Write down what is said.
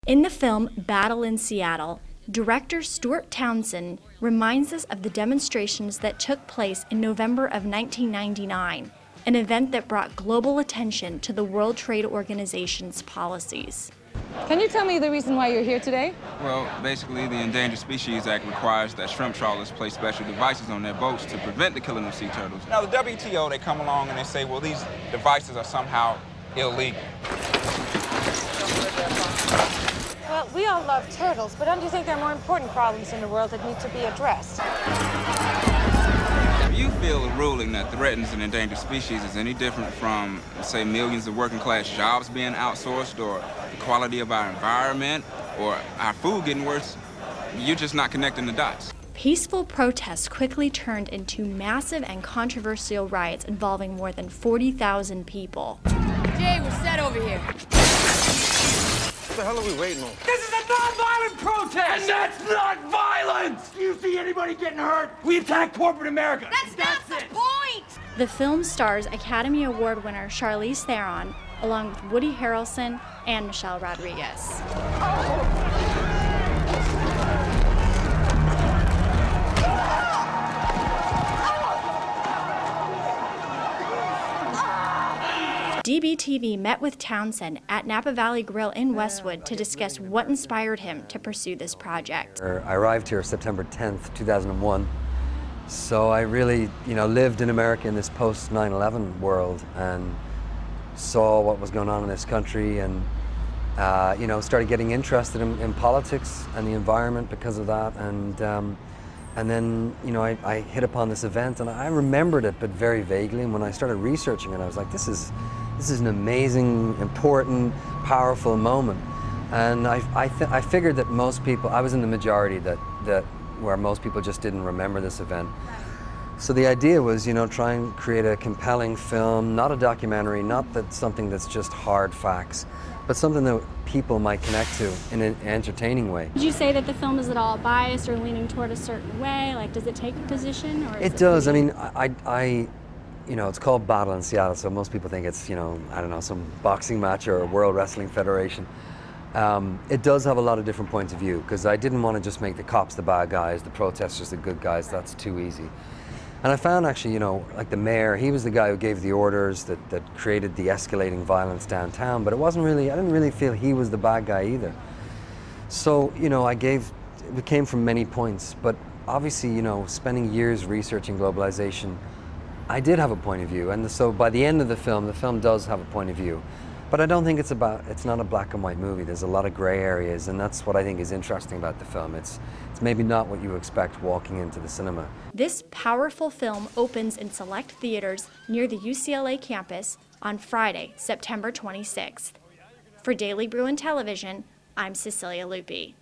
In the film Battle in Seattle, director Stuart Townsend reminds us of the demonstrations that took place in November of 1999, an event that brought global attention to the World Trade Organization's policies. Can you tell me the reason why you're here today? Well, basically, the Endangered Species Act requires that shrimp trawlers place special devices on their boats to prevent the killing of sea turtles. Now, the WTO, they come along and they say, well, these devices are somehow illegal. Well, we all love turtles, but don't you think there are more important problems in the world that need to be addressed? If you feel a ruling that threatens an endangered species is any different from, say, millions of working-class jobs being outsourced, or the quality of our environment, or our food getting worse, you're just not connecting the dots. Peaceful protests quickly turned into massive and controversial riots involving more than 40,000 people. Jay, we're set over here. What the hell are we waiting on? This is a non-violent protest! And that's not violence! Do you see anybody getting hurt? We attack corporate America. That's not the point! The film stars Academy Award winner Charlize Theron, along with Woody Harrelson and Michelle Rodriguez. DBTV met with Townsend at Napa Valley Grill in Westwood to discuss what inspired him to pursue this project. I arrived here September 10th, 2001. So I really, lived in America in this post 9/11 world and saw what was going on in this country, and started getting interested in politics and the environment because of that. And then, I hit upon this event, and I remembered it, but very vaguely. And when I started researching it, I was like, this is an amazing, important, powerful moment. And I figured that most people, I was in the majority where most people just didn't remember this event. So the idea was, try and create a compelling film, not a documentary, not something that's just hard facts, but something that people might connect to in an entertaining way. Would you say that the film is at all biased or leaning toward a certain way? Like, does it take a position? Or it does. I mean, it's called Battle in Seattle, so most people think it's, I don't know, some boxing match or a World Wrestling Federation. It does have a lot of different points of view, because I didn't want to just make the cops the bad guys, the protesters the good guys. That's too easy. And I found actually, like the mayor, he was the guy who gave the orders that created the escalating violence downtown, but I didn't really feel he was the bad guy either. So, it came from many points, but obviously, spending years researching globalization, I did have a point of view, and so by the end of the film does have a point of view. But I don't think it's not a black and white movie. There's a lot of gray areas, and that's what I think is interesting about the film. It's maybe not what you expect walking into the cinema. This powerful film opens in select theaters near the UCLA campus on Friday, September 26th. For Daily Bruin Television, I'm Cecilia Lupi.